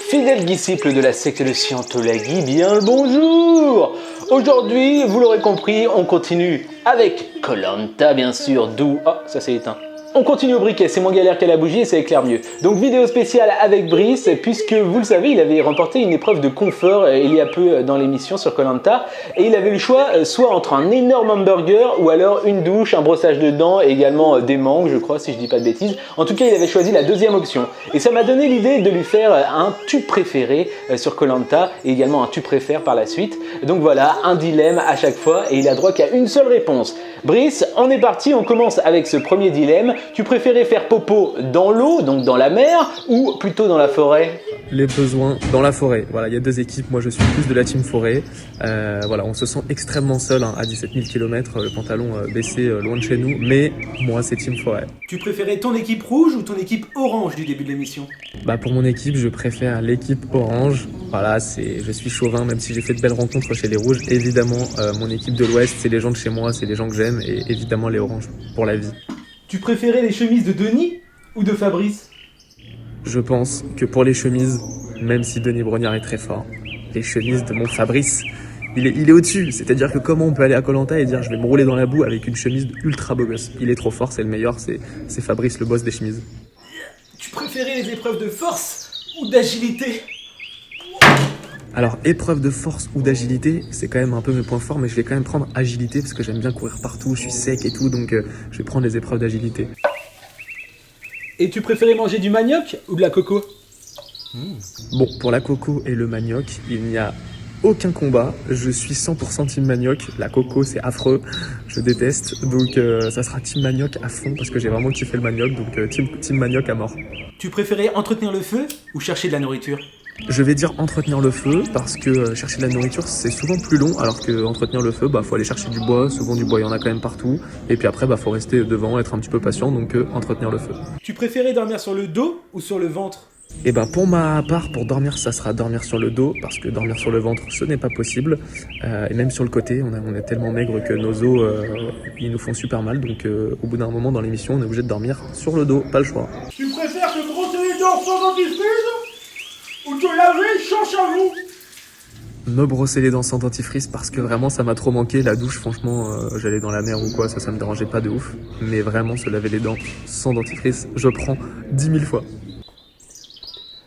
Fidèles disciples de la secte de Scientologie, bien le bonjour. Aujourd'hui, vous l'aurez compris, on continue avec Koh-Lanta, bien sûr, d'où... Oh, ça s'est éteint. On continue au briquet, c'est moins galère qu'à la bougie et ça éclaire mieux. Donc vidéo spéciale avec Brice, puisque vous le savez, il avait remporté une épreuve de confort il y a peu dans l'émission sur Koh-Lanta, et il avait le choix soit entre un énorme hamburger ou alors une douche, un brossage de dents et également des mangues, je crois, si je dis pas de bêtises. En tout cas, il avait choisi la deuxième option. Et ça m'a donné l'idée de lui faire un tube préféré sur Koh-Lanta et également un tube préfère par la suite. Donc voilà, un dilemme à chaque fois et il a droit qu'à une seule réponse. Brice, on est parti, on commence avec ce premier dilemme. Tu préférais faire popo dans l'eau, donc dans la mer, ou plutôt dans la forêt? Les besoins dans la forêt. Voilà, il y a deux équipes. Moi, je suis plus de la team forêt. Voilà, on se sent extrêmement seul à 17 000 km, le pantalon baissé loin de chez nous. Mais moi, c'est team forêt. Tu préférais ton équipe rouge ou ton équipe orange du début de l'émission? Pour mon équipe, je préfère l'équipe orange. Voilà, je suis chauvin, même si j'ai fait de belles rencontres chez les rouges. Évidemment, mon équipe de l'Ouest, c'est les gens de chez moi, c'est les gens que j'aime. Et évidemment, les oranges pour la vie. Tu préférais les chemises de Denis ou de Fabrice? Je pense que pour les chemises, même si Denis Brognard est très fort, les chemises de mon Fabrice, il est au-dessus. C'est-à-dire que comment on peut aller à Koh-Lanta et dire je vais me rouler dans la boue avec une chemise ultra beau gosse. Il est trop fort, c'est le meilleur, c'est Fabrice, le boss des chemises. Tu préférais les épreuves de force ou d'agilité? Alors, épreuve de force ou d'agilité, c'est quand même un peu mes points forts, mais je vais quand même prendre agilité parce que j'aime bien courir partout, je suis sec et tout, donc je vais prendre les épreuves d'agilité. Et tu préférais manger du manioc ou de la coco? Bon, pour la coco et le manioc, il n'y a aucun combat. Je suis 100% team manioc. La coco, c'est affreux. Je déteste. Donc, ça sera team manioc à fond parce que j'ai vraiment kiffé le manioc. Donc, team manioc à mort. Tu préférais entretenir le feu ou chercher de la nourriture? Je vais dire entretenir le feu parce que chercher de la nourriture, c'est souvent plus long. Alors que entretenir le feu, faut aller chercher du bois. Souvent, du bois, il y en a quand même partout. Et puis après, faut rester devant, être un petit peu patient. Donc, entretenir le feu. Tu préférais dormir sur le dos ou sur le ventre? Et pour ma part, pour dormir, ça sera dormir sur le dos, parce que dormir sur le ventre, ce n'est pas possible. Et même sur le côté, on est tellement maigre que nos os, ils nous font super mal. Donc au bout d'un moment dans l'émission, on est obligé de dormir sur le dos, pas le choix. Tu préfères te brosser les dents sans dentifrice ou te laver sans savon? Me brosser les dents sans dentifrice parce que vraiment ça m'a trop manqué. La douche, franchement, j'allais dans la mer ou quoi, ça me dérangeait pas de ouf. Mais vraiment, se laver les dents sans dentifrice, je prends 10 000 fois.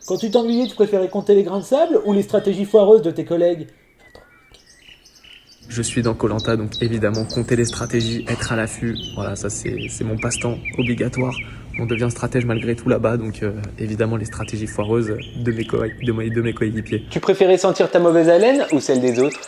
Quand tu t'ennuyais, tu préférais compter les grains de sable ou les stratégies foireuses de tes collègues? Je suis dans Koh-Lanta, donc évidemment, compter les stratégies, être à l'affût, voilà, ça c'est mon passe-temps obligatoire. On devient stratège malgré tout là-bas, donc évidemment les stratégies foireuses de mes coéquipiers. Tu préférais sentir ta mauvaise haleine ou celle des autres?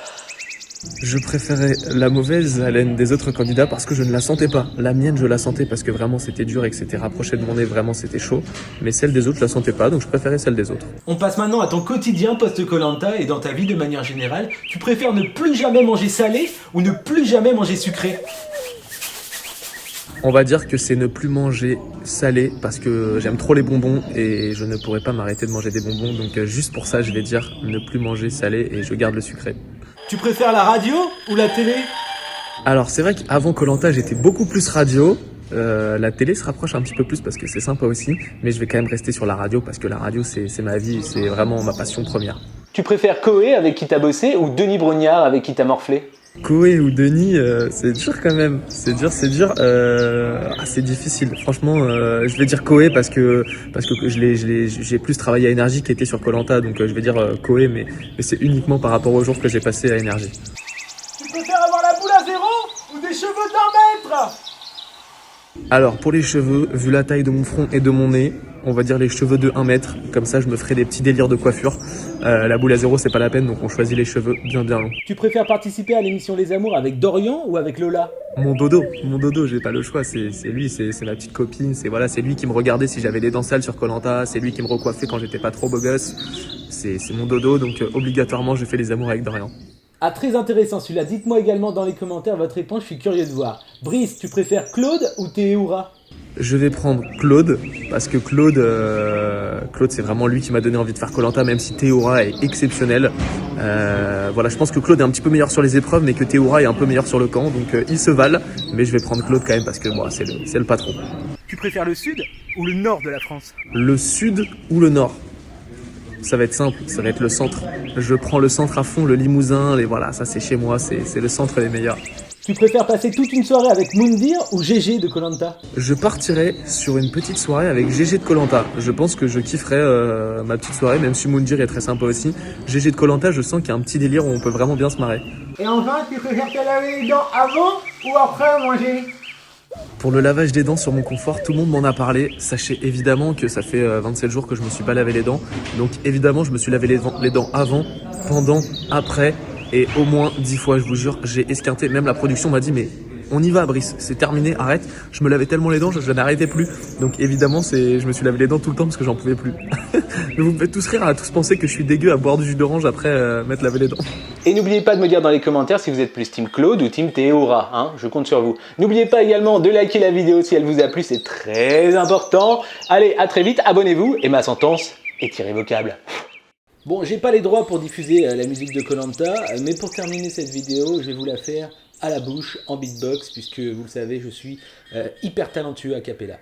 Je préférais la mauvaise haleine des autres candidats parce que je ne la sentais pas. La mienne, je la sentais parce que vraiment c'était dur et que c'était rapproché de mon nez, vraiment c'était chaud. Mais celle des autres, je la sentais pas, donc je préférais celle des autres. On passe maintenant à ton quotidien post-Koh-Lanta et dans ta vie de manière générale. Tu préfères ne plus jamais manger salé ou ne plus jamais manger sucré? On va dire que c'est ne plus manger salé parce que j'aime trop les bonbons et je ne pourrais pas m'arrêter de manger des bonbons. Donc juste pour ça, je vais dire ne plus manger salé et je garde le sucré. Tu préfères la radio ou la télé? Alors c'est vrai qu'avant Koh-Lanta, j'étais beaucoup plus radio. La télé se rapproche un petit peu plus parce que c'est sympa aussi. Mais je vais quand même rester sur la radio parce que la radio, c'est ma vie, c'est vraiment ma passion première. Tu préfères Koé avec qui t'as bossé ou Denis Brognard avec qui t'as morflé? Koé ou Denis, c'est dur quand même. C'est dur. C'est difficile. Franchement, je vais dire Koé parce que j'ai plus travaillé à Énergie qui était sur Koh-Lanta, donc je vais dire Koé, mais c'est uniquement par rapport aux jours que j'ai passé à Énergie. Tu préfères avoir la boule à zéro ou des cheveux d'1 mètre? Alors pour les cheveux, vu la taille de mon front et de mon nez, on va dire les cheveux de 1 mètre. Comme ça, je me ferai des petits délires de coiffure. La boule à zéro, c'est pas la peine, donc on choisit les cheveux bien longs. Tu préfères participer à l'émission Les Amours avec Dorian ou avec Lola? Mon dodo, j'ai pas le choix, c'est lui, c'est ma petite copine, c'est lui qui me regardait si j'avais des dents sales sur Koh-Lanta, c'est lui qui me recoiffait quand j'étais pas trop beau gosse. C'est mon dodo, donc obligatoirement je fais les amours avec Dorian. Ah, très intéressant celui-là. Dites-moi également dans les commentaires votre réponse, je suis curieux de voir. Brice, tu préfères Claude ou Théoura? Je vais prendre Claude, parce que Claude c'est vraiment lui qui m'a donné envie de faire Koh-Lanta, même si Théoura est exceptionnel. Voilà, je pense que Claude est un petit peu meilleur sur les épreuves, mais que Théoura est un peu meilleur sur le camp, donc ils se valent. Mais je vais prendre Claude quand même, parce que c'est le patron. Tu préfères le sud ou le nord de la France? Le sud ou le nord? Ça va être simple, ça va être le centre. Je prends le centre à fond, le Limousin, voilà, ça c'est chez moi, c'est le centre les meilleurs. Tu préfères passer toute une soirée avec Moundir ou GG de koh Lanta? Je partirai sur une petite soirée avec GG de koh Lanta. Je pense que je kifferai ma petite soirée, même si Moundir est très sympa aussi. GG de koh Lanta, je sens qu'il y a un petit délire où on peut vraiment bien se marrer. Et enfin, tu préfères te laver les dents avant ou après manger? Pour le lavage des dents sur mon confort, tout le monde m'en a parlé. Sachez évidemment que ça fait 27 jours que je me suis pas lavé les dents. Donc évidemment, je me suis lavé les dents avant, pendant, après. Et au moins 10 fois, je vous jure, j'ai esquinté. Même la production m'a dit, mais on y va, Brice, c'est terminé, arrête. Je me lavais tellement les dents, je n'arrêtais plus. Donc évidemment, je me suis lavé les dents tout le temps parce que j'en pouvais plus. Mais vous me faites tous rire à tous penser que je suis dégueu à boire du jus d'orange après m'être lavé les dents. Et n'oubliez pas de me dire dans les commentaires si vous êtes plus Team Claude ou Team Théora, hein, je compte sur vous. N'oubliez pas également de liker la vidéo si elle vous a plu, c'est très important. Allez, à très vite, abonnez-vous et ma sentence est irrévocable. Bon, j'ai pas les droits pour diffuser la musique de koh Lanta, mais pour terminer cette vidéo, je vais vous la faire à la bouche, en beatbox, puisque vous le savez, je suis hyper talentueux a cappella.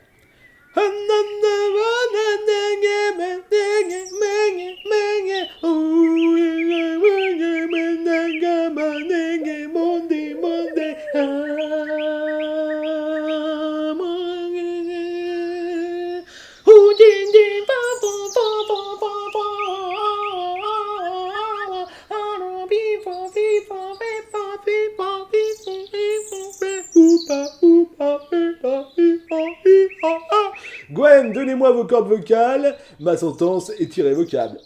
Gwen, donnez-moi vos cordes vocales, ma sentence est irrévocable.